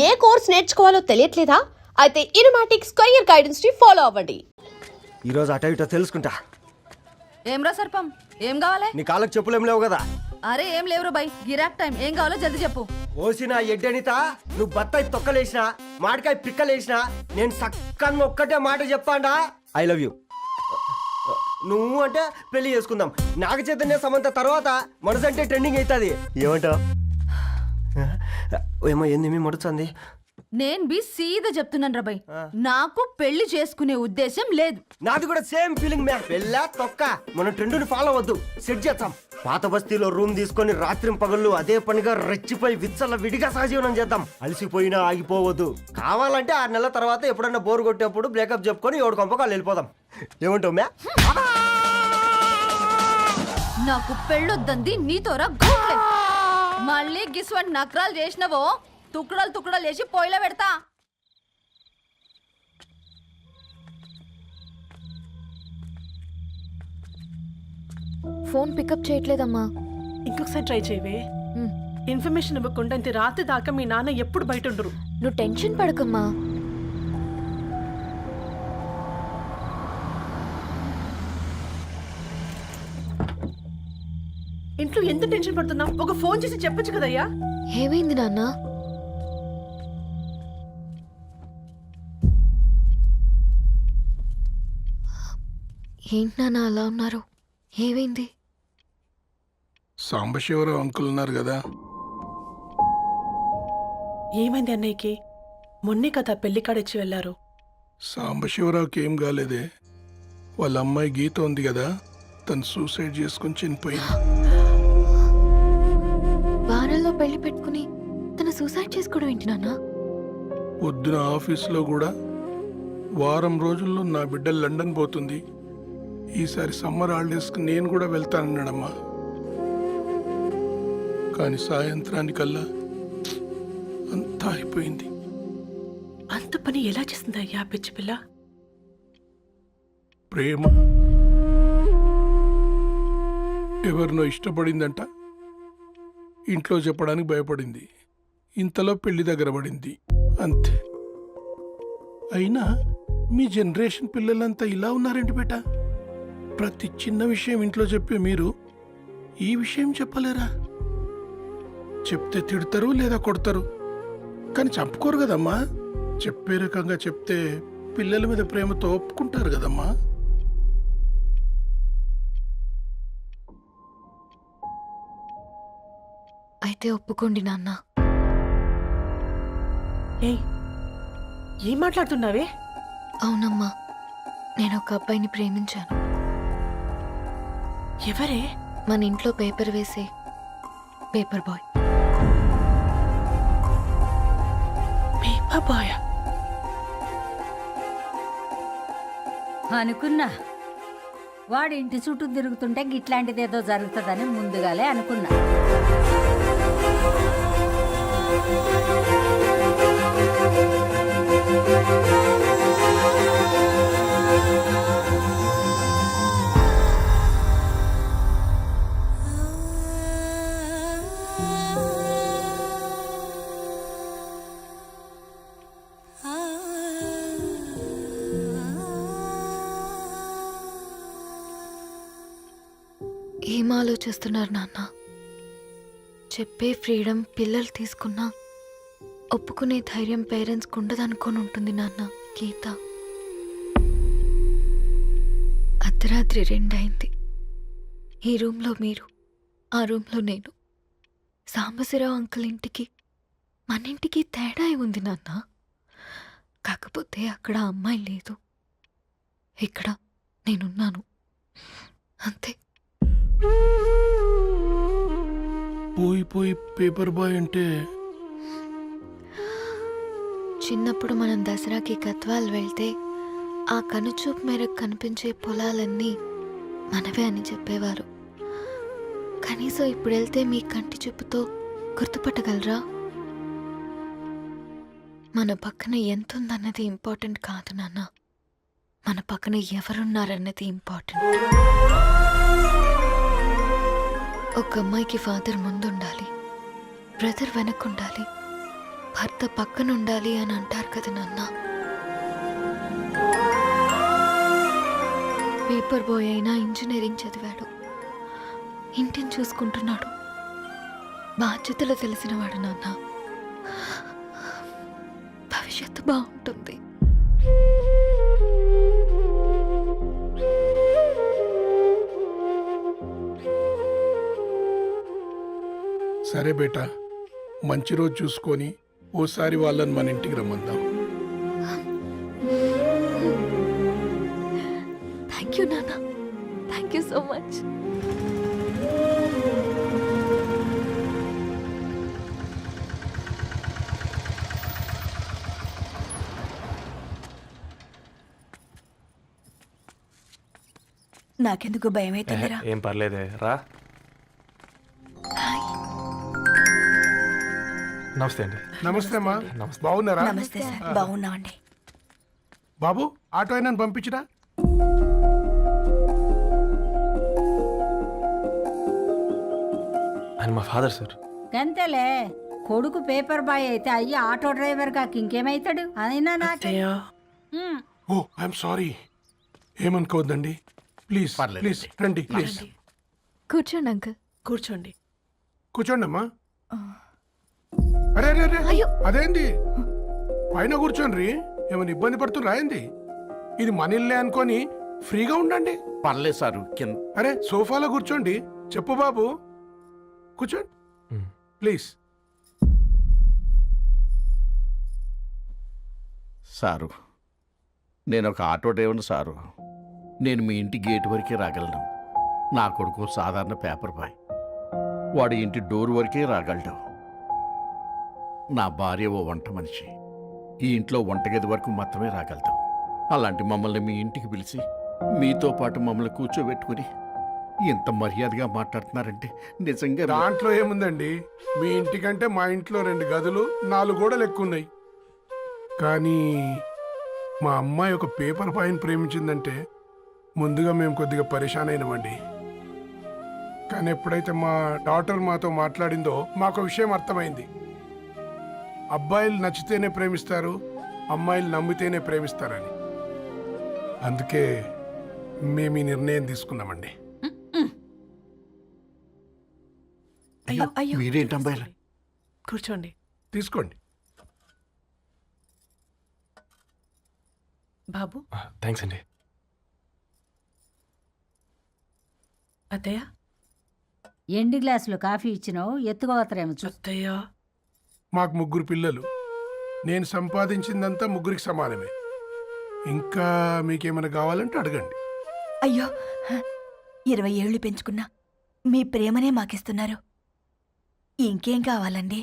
ఏ course నేర్చుకోవాలో తెలియట్లేదా? అయితే ఇనుమాటిక్ square guidance ని follow అవ్వండి. ఈరోజు అటో ఇటో తెలుసుకుంటా. ఏమ్రా సర్పం, ఏం కావాలి? నీ కాళ్ళకి చెప్పులేం లేవు కదా? అరే ఏం లేవురా బై, గిరాక్ టైం. ఏం కావాలో జల్దీ చెప్పు. ఓసిన ఎడ్డనిత, నువ్వు బత్తాయి తొక్కలేసినా మాడికాయ పిక్కలేసినా నేను సక్కని ఒక్కటే మాట చెప్పాండా, ఐ లవ్ యూ. నువ్వు అంటే పెళ్లి చేసుకుందాం. నాగ చైతన్య సమంత తర్వాత మనసంటే ట్రెండింగ్ అవుతుంది. ఏమంటావు? ఏమో ఏంది మీ మడుతుంది? నేను బి సీదా చెప్తున్నాను రా బై, నాకు పెళ్లి చేసుకునే ఉద్దేశం లేదు. నాది కూడా సేమ్ ఫీలింగ్ మ్యా. పెళ్ళా తొక్క, మనం ట్రెండ్ని ఫాలో అవద్దు, సెట్ చేద్దాం. పాత బస్తీలో రూమ్ తీసుకొని రాత్రి పగళ్ళు అదే పనిగా రెచ్చిపోయి విచ్చల విడిగా సహజీవనం చేద్దాం. అలసిపోయినా ఆగిపోవద్దు. కావాలంటే 6 నెలల తర్వాత ఎప్పుడన్నా బోర్ కొట్టేప్పుడు బ్రేకప్ చెప్పుకొని ఎవడు కొంపకాలు వెళ్ళిపోదాం. ఏమంటావు మ్యా? నాకు పెళ్ళొద్దంది నీతోరా గూట్లే. మళ్ళీ గిస్వంటి నకరాలు చేసినవో తుక్కడలు తుక్కడలు వేసి పొయ్యిలో పెడతా. ఫోన్ పికప్ చేయట్లేదమ్మా. ఇంకొకసారి ట్రై చేయవే. ఇన్ఫర్మేషన్ ఇవ్వకుండా ఇంత రాత్రి దాకా మీ నాన్న ఎప్పుడు బయట ఉండరు. నువ్వు టెన్షన్ పడకమ్మా. ఇంట్లో ఎంత టెన్షన్ పడుతున్నావు? ఒక ఫోన్ చేసి చెప్పొచ్చు కదయ్యా. ఏమైంది నాన్న? ఏంటి నాన్న అలా ఉన్నారు? ఏమైంది? సాంబశివరావు అంకుల్ ఉన్నారు కదా, ఏమైంది అన్నయ్యకి? మొన్నే కదా పెళ్లి కాడొచ్చి వెళ్ళారు. సాంబశివరావుకి ఏం కాలేదే. వాళ్ళ అమ్మాయి గీత ఉంది కదా, తను సూసైడ్ చేసుకుని చనిపోయింది. వారంలో పెళ్లి పెట్టుకుని తను సూసైడ్ చేసుకోవడం ఏంటి నాన్న? పొద్దున ఆఫీసులో కూడా వారం రోజుల్లో నా బిడ్డ లండన్ పోతుంది, ఈసారి సమ్మర్ హాలిడేస్కి నేను కూడా వెళ్తానన్నాడమ్మా. కానీ సాయంత్రానికల్లా అంతా అయిపోయింది. అంత పని ఎలా చేస్తుంది అయ్యా పిచ్చి పిల్ల? ప్రేమ ఎవరినో ఇష్టపడిందంట, ఇంట్లో చెప్పడానికి భయపడింది. ఇంతలో పెళ్లి దగ్గర పడింది, అంతే. అయినా మీ జనరేషన్ పిల్లలంతా ఇలా ఉన్నారేంటి బేట? ప్రతి చిన్న విషయం ఇంట్లో చెప్పే మీరు ఈ విషయం చెప్పలేరా? చెప్తే తిడతారు లేదా కొడతారు, కానీ చంపుకోరు కదమ్మా. చెప్పే రకంగా చెప్తే పిల్లల మీద ప్రేమతో ఒప్పుకుంటారు కదమ్మా. అయితే ఒప్పుకోండి నాన్న. ఏం మాట్లాడుతున్నావే? అవునమ్మా, నేను ఒక అబ్బాయిని ప్రేమించాను. ఎవరే? మన ఇంట్లో పేపర్ వేసే పేపర్ బాయ్. Paper boy? అనుకున్నా వాడి ఇంటి చుట్టూ తిరుగుతుంటే గిట్లాంటిదేదో జరుగుతుందని ముందుగాలే అనుకున్నా. ఏం ఆలోచిస్తున్నారు నాన్న? చెప్పే ఫ్రీడమ్ పిల్లలు తీసుకున్నా ఒప్పుకునే ధైర్యం పేరెంట్స్కి ఉండదనుకొని ఉంటుంది నాన్న. గీత అర్ధరాత్రి 2 అయింది. ఈ రూమ్లో మీరు, ఆ రూమ్లో నేను. సాంబశివరావు అంకుల్ ఇంటికి మన ఇంటికి తేడా ఉంది నాన్న. కాకపోతే అక్కడ అమ్మాయి లేదు, ఇక్కడ నేనున్నాను, అంతే. పోయి పేపర్ బాయ్ అంటే? చిన్నప్పుడు మనం దసరాకి గద్వాల్ వెళ్తే ఆ కనుచూపు మేరకు కనిపించే పొలాలన్నీ మనవే అని చెప్పేవారు. కనీసం ఇప్పుడు వెళ్తే మీ కంటి చూపుతో గుర్తుపట్టగలరా? మన పక్కన ఎంతుందన్నది ఇంపార్టెంట్ కాదు నాన్న, మన పక్కన ఎవరున్నారన్నది ఇంపార్టెంట్. ఒక అమ్మాయికి ఫాదర్ ముందుండాలి, బ్రదర్ వెనకుండాలి, భర్త పక్కన ఉండాలి అని అంటారు కదా నాన్న. పేపర్ బాయ్ అయినా ఇంజనీరింగ్ చదివాడు, ఇంటిని చూసుకుంటున్నాడు, బాధ్యతలు తెలిసినవాడు నాన్న. భవిష్యత్తు బాగుంటుంది. సరే బేటా, మంచి రోజు చూసుకొని ఓసారి వాళ్ళని మన ఇంటికి రమ్మందాం. థ్యాంక్ యూ నాన్న, థ్యాంక్ యూ సో మచ్. నాకెందుకు భయం అవుతుందిరా. ఏం పర్లేదే రా. నమస్తే అండి. నమస్తే అమ్మా, బాగున్నారా? నమస్తే సార్, బాగున్నామండి. బాబు, ఆటో అయినా పంపించినా? ఆయన మా ఫాదర్ సార్. గంతేలే, కొడుకు పేపర్ బాయ్ అయితే అయ్యి ఆటో డ్రైవర్ కాక ఇంకేమైతాడు? అయినా నాకే ఓ ఐఎమ్ సారీ, ఏమనుకోవద్దండి. ప్లీజ్ ప్లీజ్ రండి, ప్లీజ్ కూర్చోండి అంకుల్. కూర్చోండి. కూర్చోండి అమ్మా. అరే అరే అరే, అదేంది పైన కూర్చోండి, ఏమైనా ఇబ్బంది పడుతున్నా ఏంది? ఇది మన ఇల్లే అనుకొని ఫ్రీగా ఉండండి. పర్లేదు సారు, కింద. అరే సోఫాలో కూర్చోండి. చెప్పు బాబు, కూర్చోండి ప్లీజ్. సారు, నేను ఒక ఆటో డ్రైవర్ని సారు. నేను మీ ఇంటి గేట్ వరకే రాగలను. నా కొడుకు సాధారణ పేపర్ బాయ్, వాడి ఇంటి డోర్ వరకే రాగలడు. నా భార్య ఓ వంట మనిషి, ఈ ఇంట్లో వంటగది వరకు మాత్రమే రాగలదు. అలాంటి మమ్మల్ని మీ ఇంటికి పిలిచి మీతో పాటు మమ్మల్ని కూర్చోబెట్టుకుని ఎంత మర్యాదగా మాట్లాడుతున్నారంటే నిజంగా దాంట్లో ఏముందండి, మీ ఇంటికంటే మా ఇంట్లో 2 గదులు 4 గోడలు ఎక్కువ ఉన్నాయి. కానీ మా అమ్మాయి ఒక పేపర్ బాయ్ని ప్రేమించిందంటే ముందుగా మేము కొద్దిగా పరేషాన్ అయినామండి. కానీ ఎప్పుడైతే మా డాటర్ మాతో మాట్లాడిందో మాకు విషయం అర్థమైంది. అబ్బాయిలు నచ్చితేనే ప్రేమిస్తారు, అమ్మాయిలు నమ్మితేనే ప్రేమిస్తారని. అందుకే మేము ఈ నిర్ణయం తీసుకున్నామండి. అయ్యో మీరేంటి అమ్మాయిలు? కూర్చోండి. తీసుకోండి. బాబు. థ్యాంక్స్ అండి. అత్తయ్య. ఎండు గ్లాసులో కాఫీ ఇచ్చినావు, ఎత్తుకోవతరేమో చూ. అత్తయ్య. మాకు 3 పిల్లలు, నేను సంపాదించిందంతా 3కి సమానమే. ఇంకా మీకేమైనా కావాలంటే అడగండి. అయ్యో, 20 ఏళ్ళు పెంచుకున్నా మీ ప్రేమనే మాకిస్తున్నారు. ఇంకేం కావాలండి?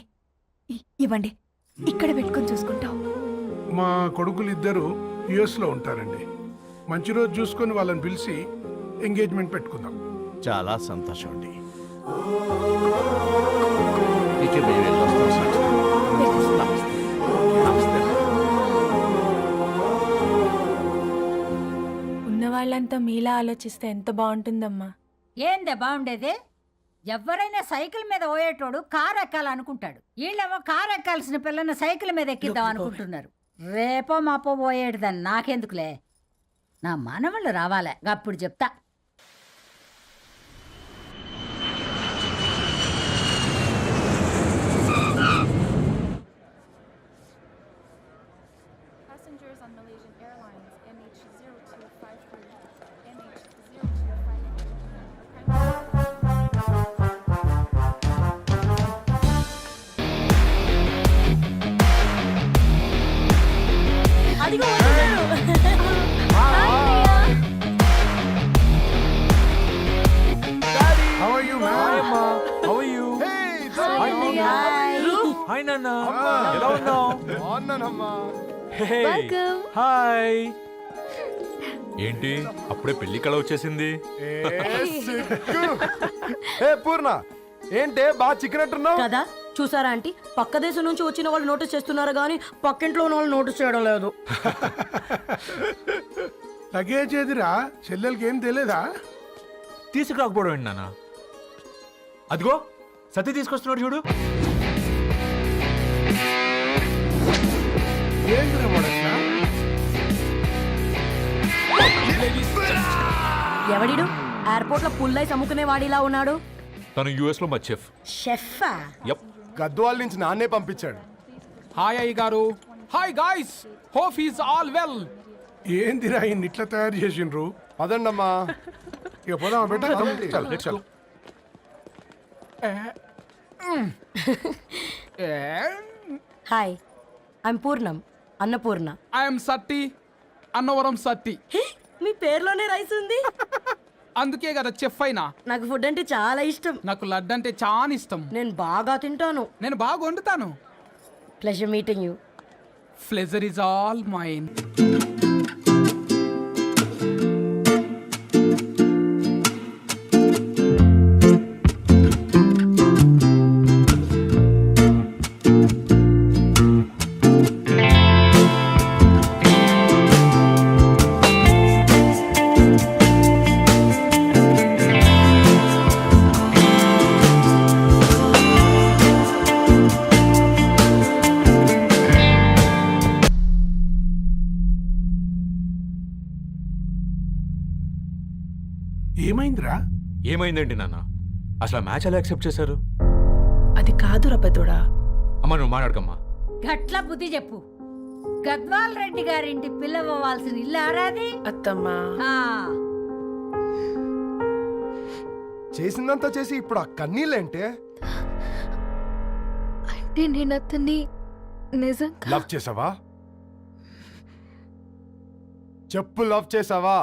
ఇవ్వండి, ఇక్కడ పెట్టుకొని చూసుకుంటాం. మా కొడుకులు 2 యుఎస్లో ఉంటారండి. మంచి రోజు చూసుకొని వాళ్ళని పిలిచి ఎంగేజ్మెంట్ పెట్టుకుందాం. చాలా సంతోషం అండి. ఇక మేము వెళ్ళొస్తాం సార్. నమస్తే. నమస్తే. ఉన్నవాళ్ళంతా మీలా ఆలోచిస్తే ఎంత బాగుంటుందమ్మా. ఏందే బాగుండేది? ఎవరైనా సైకిల్ మీద పోయేటోడు కారు ఎక్కాలనుకుంటాడు. వీళ్ళేమో కారు ఎక్కాల్సిన పిల్లని సైకిల్ మీద ఎక్కిద్దాం అనుకుంటున్నారు. రేపో మాపో పోయేటిదని నాకెందుకులే, నా మనవళ్ళు రావాలే, అప్పుడు చెప్తా. How are you, ma'am? How are you? Hi నాన్న, ఎలా ఉన్నావు? హాయ్. ఏంటి అప్పుడే పెళ్లి కళ వచ్చేసింది? పూర్ణ ఏంటే బాగా చిక్కినట్టున్నావు కదా చూసారా ఆంటీ, పక్క దేశం నుంచి వచ్చిన వాళ్ళు నోటీస్ చేస్తున్నారు కానీ పక్కింట్లో ఉన్న వాళ్ళు నోటీస్ చేయడం లేదు. లగేజ్ ఏదిరా, చెల్లెలకి ఏం తెలియదా? తీసుకురాకపోవడం ఏంటి నాన్న? అదిగో సతీ తీసుకొస్తున్నాడు చూడు. ఏంద్రా మొడట్లా? ఎవడిడు ఎయిర్పోర్ట్ లో పుల్లై సముకునే వాడిలా ఉన్నాడు. తను యుఎస్ లో మా చెఫ్. షెఫా? యప్. గద్వాల నుంచి నాన్నే పంపించాడు. హాయ్ అయ్య గారు. Hi guys, hope is all well. ఏందిరా ఇన్ని ఇట్లా తయారు చేసిండ్రు? పదండమ్మా. ఇక పోదామా బెట్ట? చల్ చల్. హాయ్, ఐమ్ పూర్ణం, అన్నపూర్ణ. ఐఎమ్ సత్తి, అన్నవరం సత్తి. మీ పేరులోనే రైస్ ఉంది. అందుకే కదా చెఫ్ అయినా. నాకు ఫుడ్ అంటే చాలా ఇష్టం. నాకు లడ్డు అంటే చాలా ఇష్టం. నేను బాగా తింటాను. నేను బాగా వండుతాను. Pleasure meeting you. Pleasure is all mine. ఏమైందిరా? ఏమైందేంటి నాన్న? అసలు ఆ మ్యాచ్ ఎలా యాక్సెప్ట్ చేశారు? అది కాదు రబ్బతోడా. అమ్మ నువ్వు మాట్లాడకమ్మా. గట్ల బుద్ధి చెప్పు. గద్వాల్ రెడ్డి గారింటి పిల్లవ్వాల్సిన ఇల్లు ఆరాది. అత్తమ్మా, ఆ, చేసిందంతా చేసి ఇప్పుడు ఆ కన్నీళ్ళేంటే? అంటే నేను అతన్ని నిజంగా లవ్ చేసావా? చెప్పు, లవ్ చేసావా?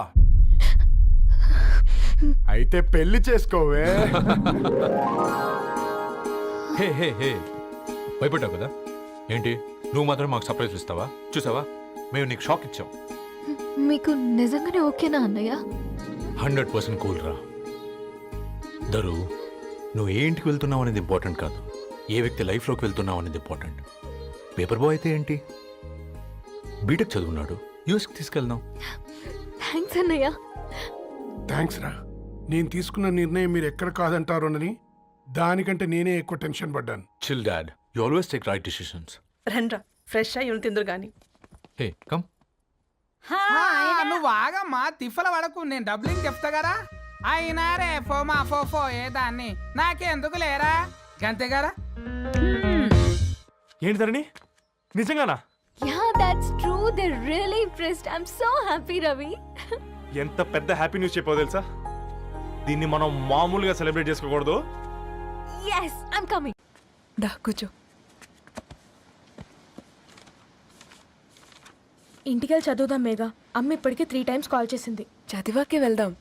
అయితే పెళ్లి చేసుకోవే. హే హే హే, భయపడ్డావు కదా? ఏంటి నువ్వు మాత్రం మాకు సర్ప్రైజ్ ఇస్తావా? చూసావా, మేము నీకు షాక్ ఇచ్చాం. మీకు నిజంగానే ఓకేనా అన్నయ్య? 100% కూల్ రా. దరు, నువ్వు ఏ ఇంటికి వెళ్తున్నావు అనేది ఇంపార్టెంట్ కాదు, ఏ వ్యక్తి లైఫ్లోకి వెళ్తున్నావు అనేది ఇంపార్టెంట్. పేపర్ బాయ్ అయితే ఏంటి, బీటెక్ చదువున్నాడు, యూఎస్కి తీసుకెళ్దాం. థ్యాంక్స్ అన్నయ్య. థ్యాంక్స్ రా. నేను తీసుకున్న నిర్ణయం మీరు ఎక్కడ కాదంటారోనని దానికంటే నేనే ఎక్కువ టెన్షన్ పడ్డాను. Chill dad, you always take right decisions. రండ్రా ఫ్రెష్ అయ్యి తిందురు గాని. Hey come. నువ్వు ఆగమ్మా, తిఫల పడకు. నేను డబ్లింగ్ చెప్తా కదా. అయినా రే ఫోమా ఫోఫో ఏ దాన్ని నాకెందుకు లేరా గంతే కదా. ఏంటి ధరణి, నిజంగానా? Yeah, that's true. They're really impressed. I'm so happy, Ravi. ఎంత పెద్ద హ్యాపీ న్యూస్ చెప్పావు తెలుసా? దీన్ని మనం మామూలుగా సెలబ్రేట్ చేసుకోకూడదు. Yes, I'm coming. దా కూర్చో. ఇంటికెళ్ళి చదువుదాం మేఘా. అమ్మ ఇప్పటికే 3 times కాల్ చేసింది. చదివాకే వెళ్దాం.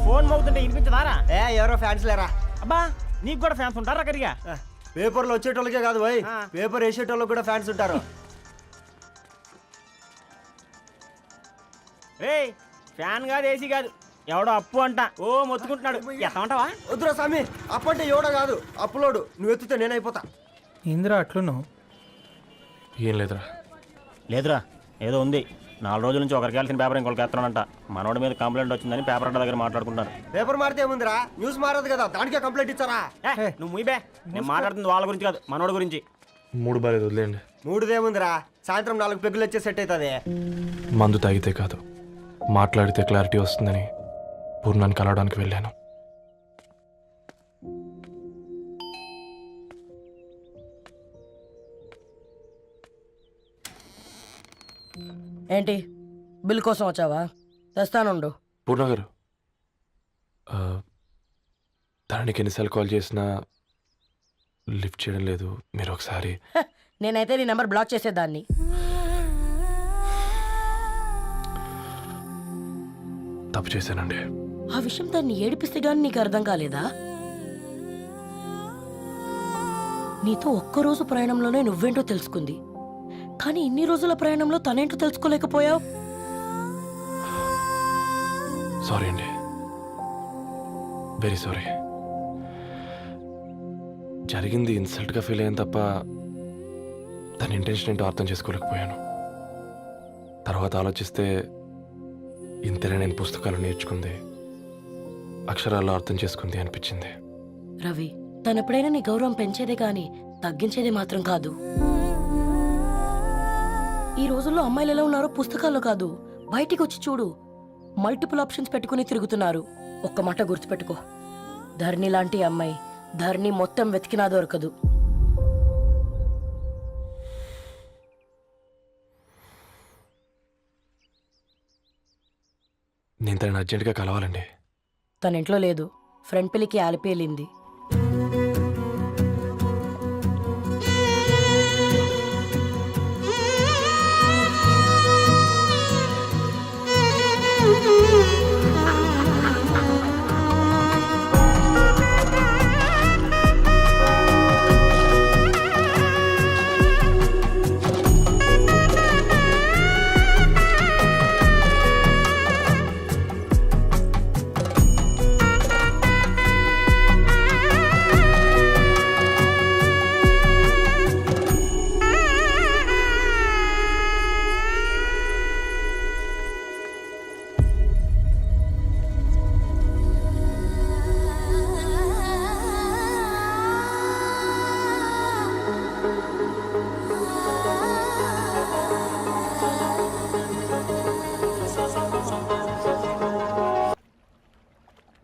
ఫోన్ మోగుతుంటే వినిపించదారా? ఎవరో ఫ్యాన్స్ లేరా? అబ్బా, నీకు కూడా ఫ్యాన్స్ ఉంటారా కరిగా? పేపర్లో వచ్చేటోళ్ళకే కాదు పోయి, పేపర్ వేసేటోళ్ళకి కూడా ఫ్యాన్స్ ఉంటారు. ఫ్యాన్ కాదు, ఏసీ కాదు, ఎవడో అప్పు అంట ఓ మొత్తుకుంటున్నాడు. ఎత్తమంటావా? వద్దురా స్వామి, అప్పు అంటే ఎవడో కాదు, అప్పులోడు. నువ్వు ఎత్తుతే నేనైపోతా. ఇందిరా అట్లున్నావు? ఏం లేదురా. లేదురా, ఏదో ఉంది. 4 రోజుల నుంచి ఒకరికి వెళ్ళిన పేపర్ ఇంకొకరికి ఎత్తానంట. మనోడి మీద కంప్లైంట్ వచ్చిందని పేపర్ అడ్డ దగ్గర మాట్లాడుకుంటారు. పేపర్ మారితే ఏముందిరా, న్యూస్ మారదు కదా, దానికే కంప్లైంట్ ఇచ్చారా? నువ్వు ముయ్యబే, నేను మాట్లాడుతుంది వాళ్ళ గురించి కాదు, మనోడి గురించి. మూడు బాలేదు, వదిలేండి. మూడుదేముందిరా, సాయంత్రం 4 పెగ్గులు వచ్చే సెట్ అవుతుంది. మందు తాగితే కాదు, మాట్లాడితే క్లారిటీ వస్తుందని పూర్ణాన్ని కలవడానికి వెళ్ళాను. ఏంటి బిల్ కోసం వచ్చావా? తెస్తానుండు. పూర్ణ గారు, తనకి ఎన్నిసార్లు కాల్ చేసినా లిఫ్ట్ చేయడం లేదు. మీరు ఒకసారి నేనైతే నీ నెంబర్ బ్లాక్ చేసేదాన్ని. తప్పు చేశానండి. ఆ విషయం దాన్ని ఏడిపిస్తే గానీ నీకు అర్థం కాలేదా? నీతో ఒక్కరోజు ప్రయాణంలోనే నువ్వేంటో తెలుసుకుంది, కానీ ఇన్ని రోజుల ప్రయాణంలో తనేంటో తెలుసుకోలేకపోయావు. సారీ అండి, వెరీ సారీ. జరిగింది ఇన్సల్ట్గా ఫీల్ అయ్యాను తప్ప తన ఇంటెన్షన్ ఏంటో అర్థం చేసుకోలేకపోయాను. తర్వాత ఆలోచిస్తే ఇంతనే నేను పుస్తకాలు నేర్చుకుంది, అక్షరాల్లో అర్థం చేసుకుంది అనిపించింది. రవి, తనెప్పుడైనా నీ గౌరవం పెంచేదే గాని తగ్గించేదే మాత్రం కాదు. ఈ రోజుల్లో అమ్మాయిలు ఎలా ఉన్నారో పుస్తకాల్లో కాదు, బయటికి వచ్చి చూడు. మల్టిపుల్ ఆప్షన్స్ పెట్టుకుని తిరుగుతున్నారు. ఒక్క మాట గుర్తుపెట్టుకో, ధరణి లాంటి అమ్మాయి ధరణి మొత్తం వెతికినా దొరకదు. నేను తనని అర్జెంటుగా కలవాలండి. తన ఇంట్లో లేదు, ఫ్రెండ్ పెళ్లికి ఆలిపేలింది.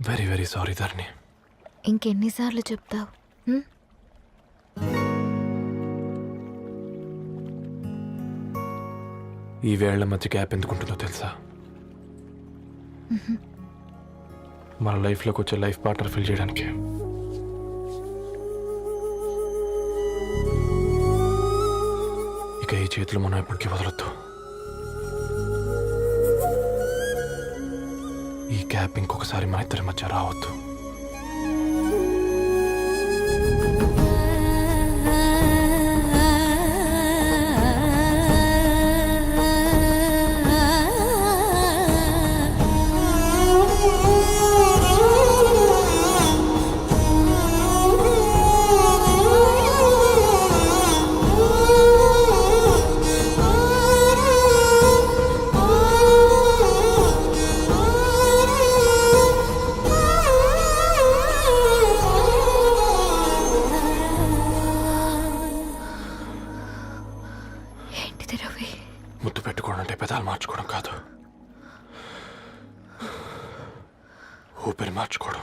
వెరీ వెరీ సారీ ధరణి. ఇంకెన్నిసార్లు చెప్తావు? ఈ వేళ్ల మధ్య గ్యాప్ ఎందుకుంటుందో తెలుసా? మన లైఫ్లోకి వచ్చే లైఫ్ పార్ట్నర్ ఫిల్ చేయడానికి. ఇక ఈ చేతులు మనం ఎప్పటికీ వదలొద్దు. ఈ గ్యాప్ ఇంకొకసారి మన ఇద్దరి మధ్య రావద్దు. ముద్దు పెట్టుకోవడం అంటే పెదాలు మార్చుకోవడం కాదు, ఊపిరి మార్చుకోవడం.